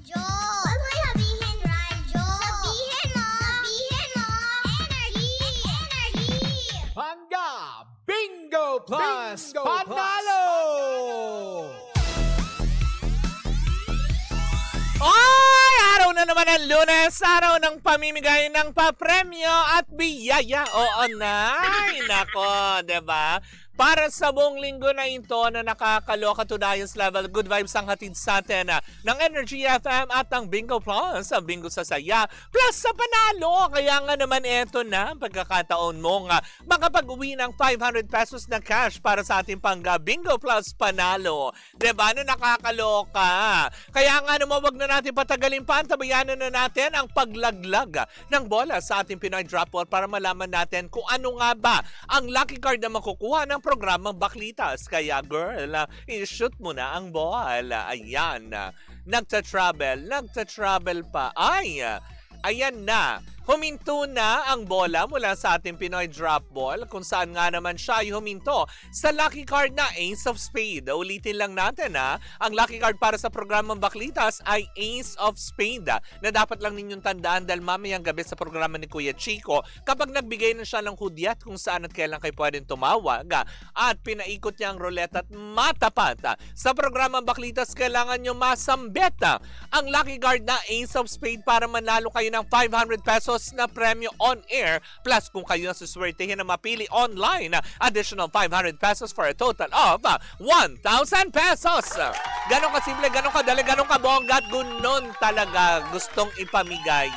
Radyo! Huwag mo sabihin radyo! Sabihin mo! Sabihin mo! Energy! Energy! Hangga Bingo Plus Bingo Panalo! Oy! Araw na naman ang Lunes, araw ng pamimigay ng papremyo at biyaya. Oo na! Nako, diba? Para sa buong linggo na ito na nakakaloka to the highest level, good vibes ang hatid sa atin ng Energy FM at ng Bingo Plus, ang Bingo sa Saya, plus sa panalo. Kaya nga naman eto na, pagkakataon mo nga makapag-uwi ng 500 pesos na cash para sa ating pangga Bingo Plus Panalo. Diba na nakakaloka? Kaya nga naman wag na natin patagalin pa, antabayanan na natin ang paglaglag ng bola sa ating Pinoy Drop Ball para malaman natin kung ano nga ba ang lucky card na makukuha ng programang Baklitas. Kaya girl, i-shoot mo na ang ball. Ayan, nagta-travel pa. Ay, ayan na. Huminto na ang bola mula sa ating Pinoy Drop Ball kung saan nga naman siya ay huminto sa lucky card na Ace of Spade. Ulitin lang natin ang lucky card para sa programang Baklitas ay Ace of Spade na dapat lang ninyong tandaan dahil mamayang gabi sa programa ni Kuya Chico kapag nagbigay na siya ng hudyat kung saan at kailan kayo pwedeng tumawag at pinaikot niya ang roulette at matapat. Sa programang Baklitas kailangan nyo masambet ang lucky card na Ace of Spade para manalo kayo ng 500 pesos na premyo on air, plus kung kayo suswertehin na mapili online, additional 500 pesos for a total of 1,000 pesos. Ganon kasimple, ganon kadali, ganon kabongga at gunon talaga gustong ipamigay.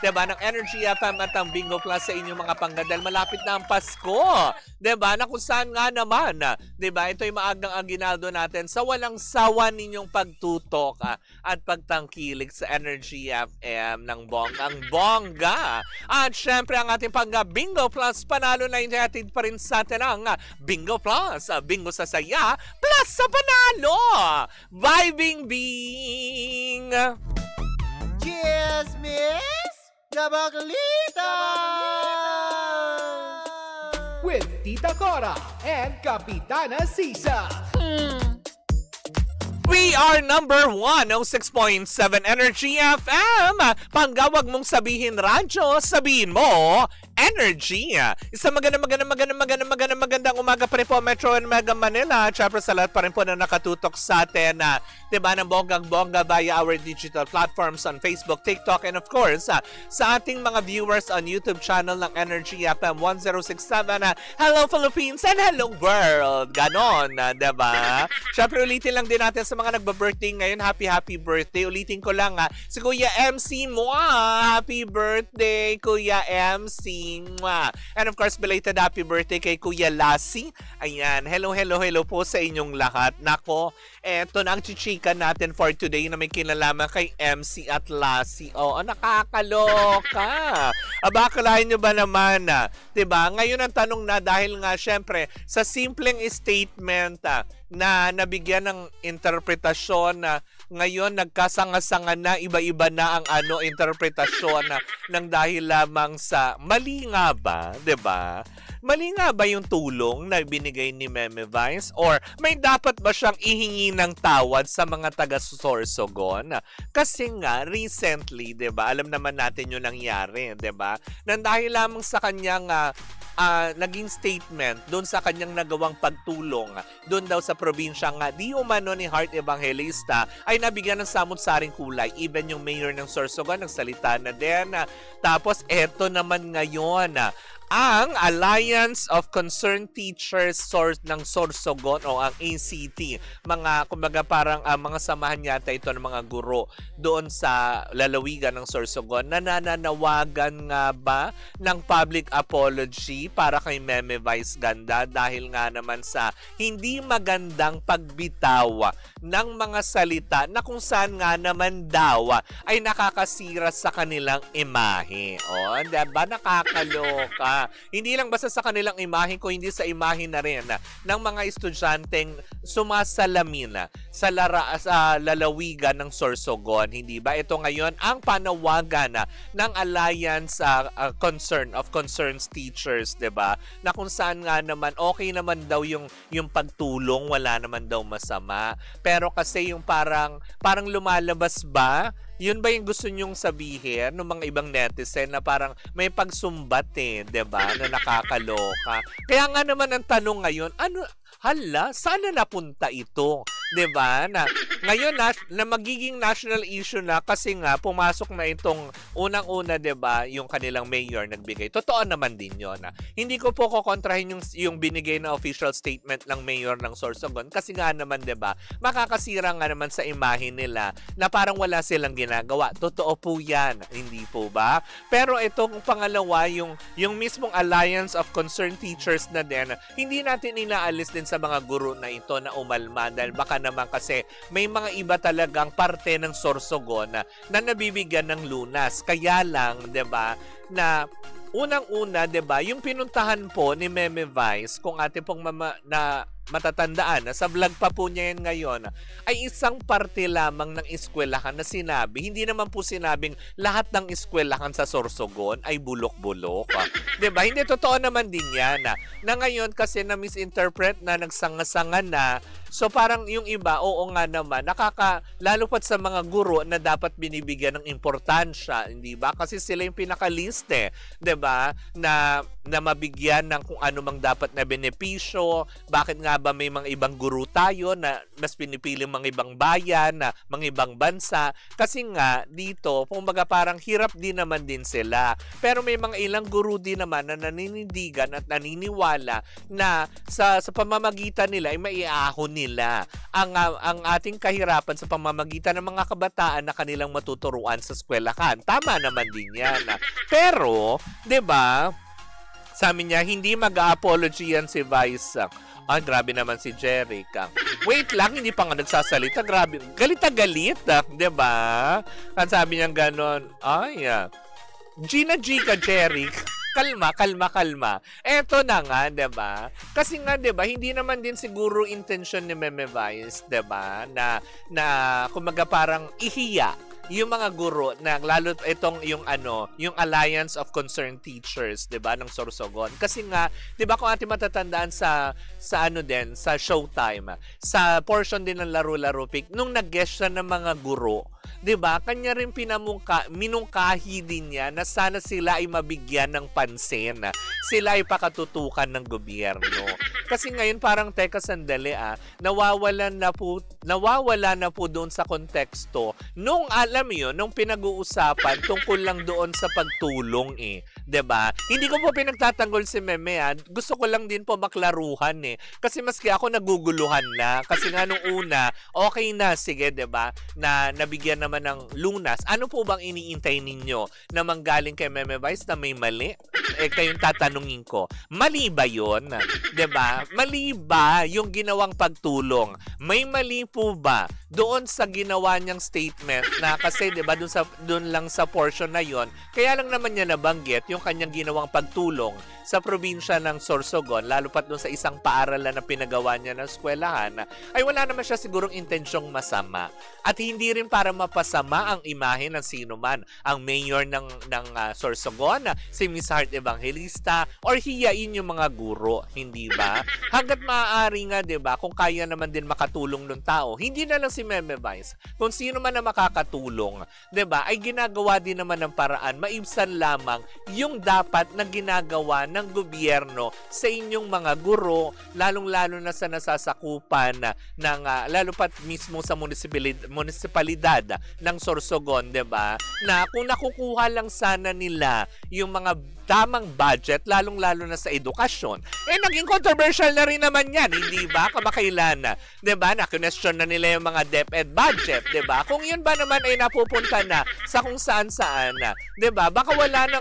Diba, ng Energy FM at ang Bingo Plus sa inyong mga panggadal. Malapit na ang Pasko. Diba, na kung saan nga naman. Diba, ito'y maagang aginaldo natin sa walang sawa ninyong pagtutok at pagtangkilik sa Energy FM ng bonggang-bongga. At syempre, ang ating pangga Bingo Plus Panalo na inihatid pa rin sa atin ang Bingo Plus, Bingo sa Saya, plus sa Panalo. Vibing Bing! Cheers, miss! Kabaklita! With Tita Cora and Kapitana Sisa. We are number 106.7 Energy FM. Panggawag mong sabihin radyo, sabihin mo Energy. Isang magandang umaga pa rin po Metro and Mega Manila. Siyempre sa lahat pa rin po na nakatutok sa atin. Diba ng bonggang-bongga via our digital platforms on Facebook, TikTok, and of course sa ating mga viewers on YouTube channel ng Energy FM 1067. Hello Philippines and hello world. Ganon, diba? Siyempre ulitin lang din natin sa mga nagba-birthday ngayon. Happy birthday. Ulitin ko lang si Kuya MC mo. Happy birthday Kuya MC. And of course, belated happy birthday kay Kuya Lassie. Ayan, hello po sa inyong lahat. Nako, eto na ang chichika natin for today na may kinalaman kay MC at Lassie. Oo, nakakaloka. Abakalain nyo ba naman? Diba? Ngayon ang tanong na dahil nga syempre sa simpleng statement na nabigyan ng interpretasyon na ngayon nagkasanga-sanga na, iba-iba na ang interpretasyon ng dahil lamang sa mali nga ba, 'di ba? Mali nga ba yung tulong na binigay ni Meme Vice or may dapat ba siyang ihingi ng tawad sa mga taga-Sorsogon? Kasi nga recently, 'di ba? Alam naman natin yung nangyari, 'di ba? Nang dahil lamang sa kanyang naging statement doon sa kanyang nagawang pagtulong doon daw sa probinsya nga di umano ni Heart Evangelista ay nabigyan ng samot-saring kulay. Even yung mayor ng Sorsogon nagsalita na din. Tapos eto naman ngayon ang Alliance of Concerned Teachers ng Sorsogon o ang ACT, mga kumbaga parang mga samahan yata ito ng mga guro doon sa lalawigan ng Sorsogon, nananawagan nga ba ng public apology para kay Meme Vice Ganda dahil nga naman sa hindi magandang pagbitaw ng mga salita na kung saan nga naman daw ay nakakasira sa kanilang imahe. O, diba? Nakakaloka. Hindi lang basta sa kanilang imahe, kung hindi sa imahe na rin ng mga estudyanteng sumasalamin sa lalawigan ng Sorsogon. Hindi ba? Ito ngayon ang panawagan ng Alliance of Concerns Teachers, 'di ba? Na kung saan nga naman okay naman daw yung pagtulong, wala naman daw masama. Pero kasi yung parang lumalabas ba Yun ba yung gusto nyong sabihin ng mga ibang netizen na parang may pagsumbat 'di ba, na nakakaloka. Kaya nga naman ang tanong ngayon, saan na napunta ito? 'Di ba? Na ngayon na magiging national issue na kasi nga pumasok na itong unang-una, 'di ba, yung kanilang mayor nagbigay. Totoo naman din 'yon. Hindi ko po kokontrahin yung binigay na official statement ng mayor ng Sorsogon kasi nga naman, 'di ba, makakasira nga naman sa imahe nila na parang wala silang ginagawa. Totoo po 'yan, hindi po ba? Pero itong pangalawa, yung mismong Alliance of Concerned Teachers na din, hindi natin inaalis din sa mga guro na ito na umalma dahil baka naman kasi may mga iba talagang parte ng Sorsogon na nabibigyan ng lunas. Kaya lang, 'di ba, na unang-una, 'di ba, yung pinuntahan po ni Meme Vice, kung ating pong matatandaan na sa vlog pa po niya yan ngayon, ay isang parte lamang ng eskwelahan na sinabi. Hindi naman po sinabing lahat ng eskwelahan sa Sorsogon ay bulok-bulok. 'Di ba? Hindi totoo naman din yan. Na ngayon kasi na misinterpret na, nagsanga-sanga na. So parang yung iba, oo nga naman, lalo pat sa mga guro na dapat binibigyan ng importansya, hindi ba? Kasi sila yung pinakaliste, 'di ba? Na mabigyan ng kung ano mang dapat na benepisyo. Bakit nga ba may mga ibang guro tayo na mas pinipili mga ibang bayan, na mga ibang bansa? Kasi nga dito, kumbaga parang hirap din naman din sila. Pero may mga ilang guro din naman na naninindigan at naniniwala na sa pamamagitan nila ay maiahon nila ang ating kahirapan sa pamamagitan ng mga kabataan na kanilang matuturuan sa eskwelahan. Tama naman din yan. Pero, 'di ba? Sabi niya, hindi mag-a-apology yan si Vice. Grabe naman si Jeric. Wait lang, hindi pa nga nagsasalita. Grabe. Galit na galit, 'di ba? At sabi niya gano'n, Gina ka, Jeric. Kalma. Eto na nga, 'di ba? Kasi nga, 'di ba, hindi naman din siguro intention ni Meme Vice, 'di ba, na kumaga parang ihiya yung mga guro na lalo itong yung Alliance of Concerned Teachers, 'di ba, ng Sorsogon. Kasi nga, 'di ba, kung ating matatandaan sa Showtime, sa portion din ng Laro-Laro Pick, nung nag-guest siya ng mga guro, 'di ba? Kanya rin minungkahi din niya na sana sila ay mabigyan ng pansin. Sila ay pakatutukan ng gobyerno. Kasi ngayon parang teka sandali nawawala na po doon sa konteksto nung alam mo yun, nung pinag-uusapan tungkol lang doon sa pagtulong 'di ba? Hindi ko po pinagtatanggol si Meme Gusto ko lang din po maklaruhan Kasi maski ako naguguluhan na kasi nga nung una, okay na, sige, 'di ba? Na nabigyan naman ng lunas. Ano po bang iniintay ninyo na manggaling kay Meme Vice na may mali? Kayong tatanungin ko, mali ba yun? 'Di ba? Mali ba yung ginawang pagtulong? May mali po ba doon sa ginawa niyang statement na kasi 'di ba doon lang sa portion na yon, kaya lang naman niya nabanggit yung kanyang ginawang pagtulong sa probinsya ng Sorsogon, lalo pat doon sa isang paaralan na pinagawa niya ng eskwelahan, ay wala naman siya sigurong intensyong masama. At hindi rin para mapasama ang imahe ng sino man, ang mayor ng Sorsogon, si Miss Heart Evangelista, or hiyain yung mga guro, hindi ba? Hanggat maaari nga, 'di ba, kung kaya naman din makatulong ng tao, hindi na lang si Meme Vice, kung sino man na makakatulong, 'di ba, ay ginagawa din naman ng paraan, maibsan lamang yung dapat na ginagawa ng gobyerno sa inyong mga guro, lalong-lalo na sa nasasakupan ng lalo pat mismo sa munisipalidad ng Sorsogon, 'di ba? Na kung nakukuha lang sana nila yung mga tamang budget, lalong-lalo na sa edukasyon. Naging controversial na rin naman yan, hindi ba? Kamakailan na, 'di ba? Na-question na nila yung mga DepEd budget, 'di ba? Kung yun ba naman ay napupunta na sa kung saan-saan na, 'di ba? Baka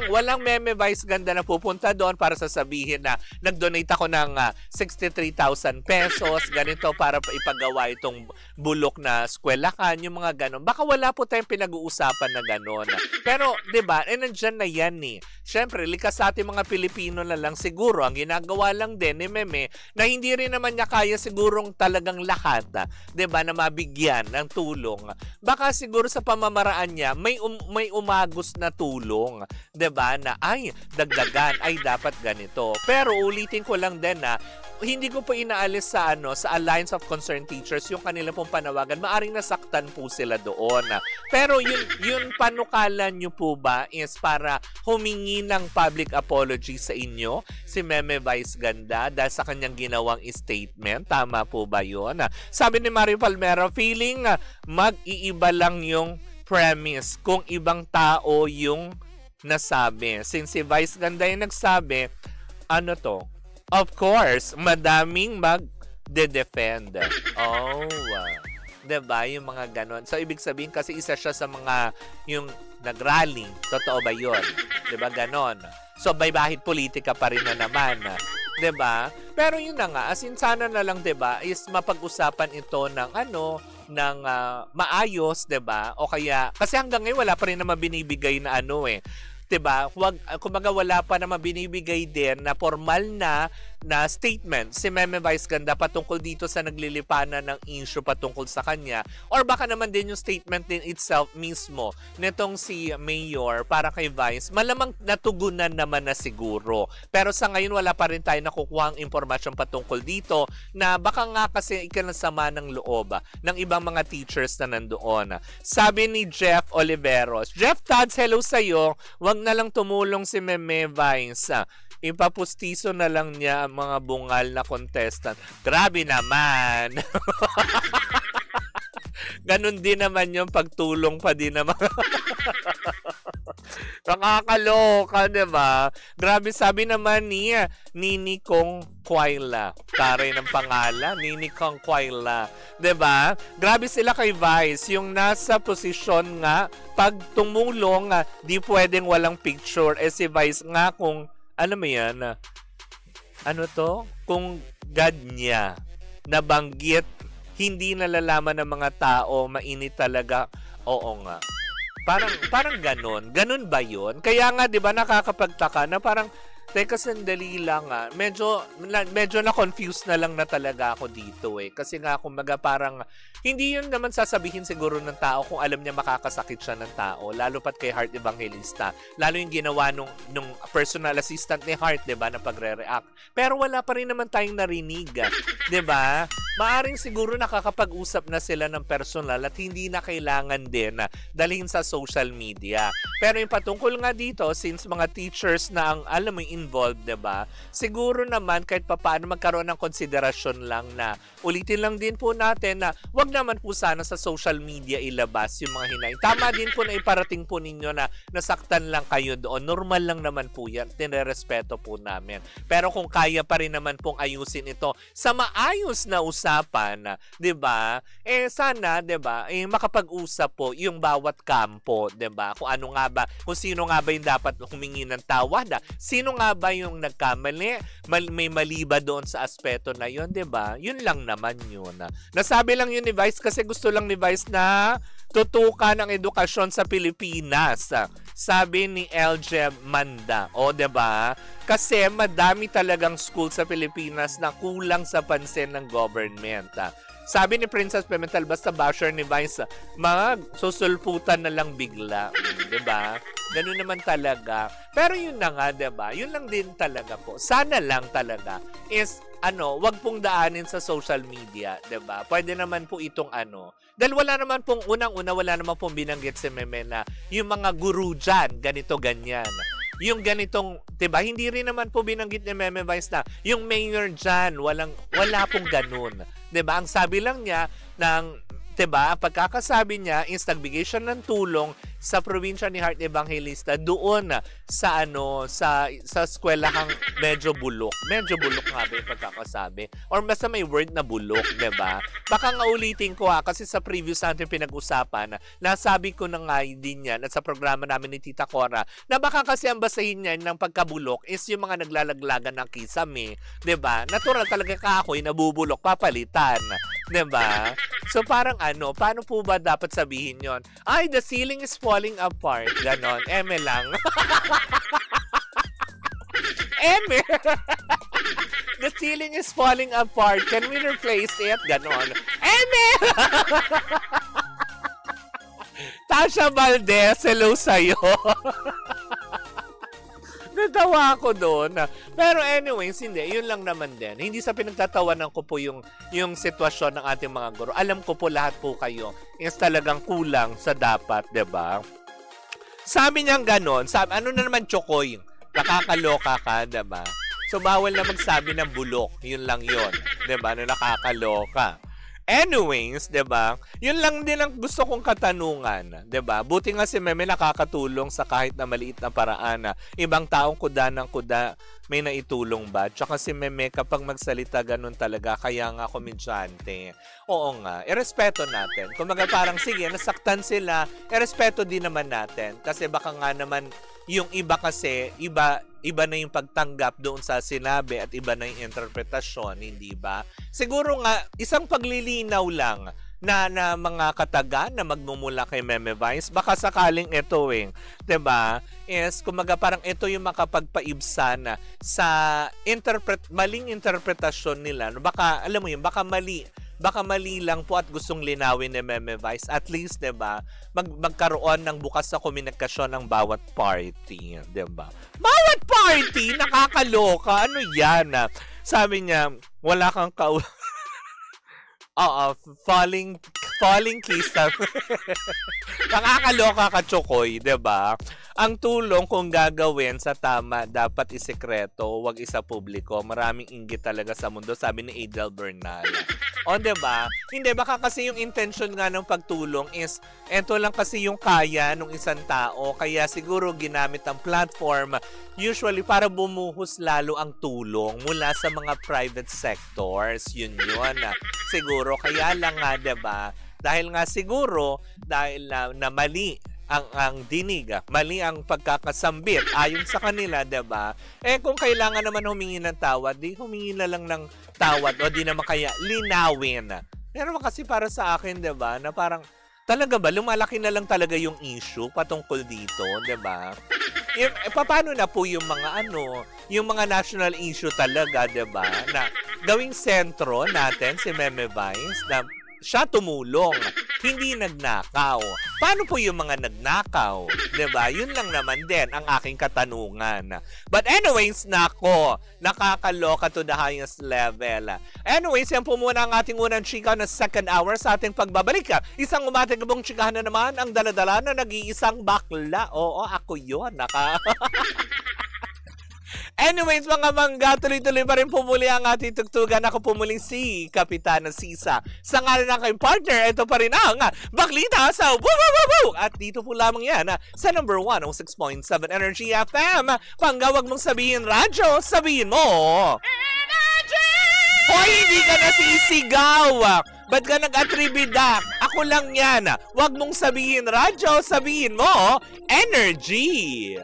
walang Meme Vice ganda na pupunta doon para sasabihin na nag-donate ako ng 63,000 pesos, ganito para ipagawa itong bulok na eskwelahan, yung mga ganon. Baka wala po tayong pinag-uusapan na ganon. Pero, 'di ba? Nandiyan na yan Siyempre, likas sa ating mga Pilipino na lang siguro ang ginagawa lang din ni Meme na hindi rin naman niya kaya sigurong talagang lahat, 'di ba, na mabigyan ng tulong. Baka siguro sa pamamaraan niya may umagos na tulong, 'di ba, na ay dagdagan ay dapat ganito. Pero ulitin ko lang din na hindi ko po inaalis sa sa Alliance of Concerned Teachers yung kanila pong panawagan. Maaring nasaktan po sila doon. Pero yun panukalan nyo po ba is para humingi ng public apology sa inyo si Meme Vice Ganda dahil sa kanyang ginawang statement? Tama po ba yun? Sabi ni Mario Palmero, feeling mag-iiba lang yung premise kung ibang tao yung nasabi. Since si Vice Ganda yung nagsabi, ano to? Of course, madaming mag-defend. Oh, diba? Yung mga ganon. So, ibig sabihin kasi isa siya sa mga yung nag-rally. Totoo ba yun? Diba? Ganon. So, bahid politika pa rin na naman. Diba? Pero yun na nga, as in sana na lang, diba, is mapag-usapan ito ng ng maayos, diba? O kaya, kasi hanggang ngayon wala pa rin naman binibigay na diba? Kumbaga wala pa naman binibigay din na formal na statement si Meme Vice Ganda patungkol dito sa naglilipanan ng issue patungkol sa kanya, or baka naman din yung statement din itself mismo nitong si Mayor para kay Vice, malamang natugunan naman na siguro. Pero sa ngayon wala pa rin tayo nakukuha ang impormasyon patungkol dito na baka nga kasi ikinasama ng loob ng ibang mga teachers na nandoon. Sabi ni Jeff Oliveros, Jeff Tads, hello sa'yo. Wag na lang tumulong si Meme Vice. Ipapustiso na lang niya ang mga bungal na contestant. Grabe naman. Ganon din naman yung pagtulong pa din naman. Nakakaloka, diba? Grabe, sabi naman ni Nini Kong Quaila. Taray ng pangalan, Nini Kong Quaila. Diba? Grabe sila kay Vice. Yung nasa posisyon nga, pag tumulong, di pwedeng walang picture. Si Vice nga kung alam mo yan, kung God niya nabanggit, hindi nalalaman ng mga tao, mainit talaga. Oo nga. Parang ganon. Ganon ba yun? Kaya nga, di ba, nakakapagtaka na parang, teka, sandali lang medyo na-confused na lang na talaga ako dito Kasi nga, kumbaga parang, hindi yun naman sasabihin siguro ng tao kung alam niya makakasakit siya ng tao. Lalo pat kay Heart Evangelista. Lalo yung ginawa nung personal assistant ni Heart, diba, na pagre-react. Pero wala pa rin naman tayong narinig. Diba? Maaring siguro nakakapag-usap na sila ng personal at hindi na kailangan din dalhin sa social media. Pero yung patungkol nga dito, since mga teachers na ang alam mo involved, diba? Siguro naman kahit papaano magkaroon ng konsiderasyon lang na ulitin lang din po natin na wag naman po sana sa social media ilabas yung mga hinaing. Tama din po na iparating po ninyo na nasaktan lang kayo doon. Normal lang naman po yan. Tinerespeto po namin. Pero kung kaya pa rin naman pong ayusin ito sa maayos na usapan, 'di ba? Sana, 'di ba? Makapag-usap po yung bawat kampo, 'di ba? Kung ano nga ba, kung sino nga ba yung dapat humingi ng tawad, sino nga ba yung nagkamali, may mali ba doon sa aspeto na 'yon, 'di ba? Yun lang naman yun. Nasabi lang yun ni Vice kasi gusto lang ni Vice na tutukan ang edukasyon sa Pilipinas. Sabi ni LJ Manda. O, 'di ba? Kasi madami talagang school sa Pilipinas na kulang sa pansin ng government. Sabi ni Princess Pimentel, basta basher ni Vice, magsusulputan na lang bigla. 'Di ba? Ganun naman talaga. Pero yun na nga, 'di ba? Yun lang din talaga po. Sana lang talaga is wag pong daanin sa social media, 'di ba? Pwede naman po itong dahil wala naman pong unang-una, wala naman pong binanggit si Meme na yung mga guru dyan, ganito, ganyan. Yung ganitong, 'di ba? Hindi rin naman po binanggit ni Meme Vice na yung mayor dyan, wala pong ganun. 'Di ba? Ang sabi lang niya ng, 'di ba? Pagkakasabi niya is nagbigay siya ng tulong sa probinsya ni Heart Evangelista doon sa sa eskwelahang medyo bulok. Medyo bulok nga ba yung pagkakasabi? Or basta may word na bulok, 'di ba? Baka nga ulitin ko kasi sa previous natin pinag-usapan, nasabi ko na nga din yan at sa programa namin ni Tita Cora, na baka kasi ang basahin niyan ng pagkabulok is yung mga naglalaglagan ng kisame, 'di ba? Natural talaga kahoy nabubulok, papalitan, 'di ba? So parang paano po ba dapat sabihin yon? Ay, the ceiling is falling apart. Ganon. Eme lang. Eme! The ceiling is falling apart. Can we replace it? Ganon. Eme! Tasha Valdez, hello sa'yo. Natawa ako doon. Pero anyways, hindi. Yun lang naman din. Hindi sa pinagtatawanan ko po yung sitwasyon ng ating mga guro. Alam ko po lahat po kayo is talagang kulang sa dapat, diba? Sabi niyang ganon. Sabi, ano na naman, Chokoy? Nakakaloka ka, diba? So, bawal na magsabi ng bulok. Yun lang yun. Diba? Na nakakaloka. Anyways, 'di ba? Yun lang din ang gusto kong katanungan, 'di ba? Buti nga si Meme nakakatulong sa kahit na maliit na paraan na ibang taong kuda ng kuda may naitulong ba? Tsaka si Meme kapag magsalita ganun talaga, kaya nga komedyante. Oo nga, irespeto natin. Kumaga parang sige, nasaktan sila, irespeto din naman natin kasi baka nga naman yung iba kasi, iba na yung pagtanggap doon sa sinabi at iba na yung interpretasyon, hindi ba? Siguro nga, isang paglilinaw lang na mga kataga na magmumula kay Meme Vice, baka sakaling ito diba? Is, kumaga parang ito yung makapagpaibsan sa maling interpretasyon nila. Baka, alam mo yun, baka mali lang po at gustong linawin ni Meme Vice. At least, diba, magkaroon ng bukas na komunikasyon ng bawat party. Diba? Bawat party? Nakakaloka. Ano yan? Sabi niya, wala kang falling kiss. Nakakaloka ka, Chokoy, diba? Ang tulong kung gagawin sa tama, dapat isekreto, wag isa publiko. Maraming inggit talaga sa mundo, sabi ni Adel Bernal. O, diba? Hindi, baka kasi yung intention nga ng pagtulong is, eto lang kasi yung kaya ng isang tao, kaya siguro ginamit ang platform usually para bumuhos lalo ang tulong mula sa mga private sectors. Yun. Siguro, kaya lang nga, diba? Dahil nga siguro, dahil na mali ang dinig, mali ang pagkakasambit ayon sa kanila, 'di ba? Kung kailangan naman humingi ng tawad, di humingi na lang ng tawad o di naman kaya linawin. Pero kasi para sa akin, 'di ba, na parang talaga ba lumalaki na lang talaga yung issue patungkol dito, 'di ba? Paano na po yung mga yung mga national issue talaga, 'di ba? Na gawing sentro natin si Meme Vice na siya tumulong, hindi nagnakaw. Paano po yung mga nagnakaw? 'Di ba? Yun lang naman din ang aking katanungan. But anyways, nako, nakakaloka to the highest level. Anyways, yan po muna ang ating unang chika na second hour sa ating pagbabalik. Isang umatigabong chikahan na naman ang daladala na nag-iisang bakla. Oo, ako yun. Anyways, mga mangga, tuloy-tuloy pa rin pumuli ang ating tugtugan. Ako pumuling si Kapitana Sisa. Sa ngalan ng kayong partner, ito pa rin ang Baklita sa Woo Woo Woo Woo! At dito po lamang yan sa number 106.7 Energy FM. Panggawag mong sabihin radyo, sabihin mo Energy! Hoy, hindi ka nasisigaw! Ba't ka nag-atribida? Ako lang yan. Huwag mong sabihin radyo, sabihin mo Energy!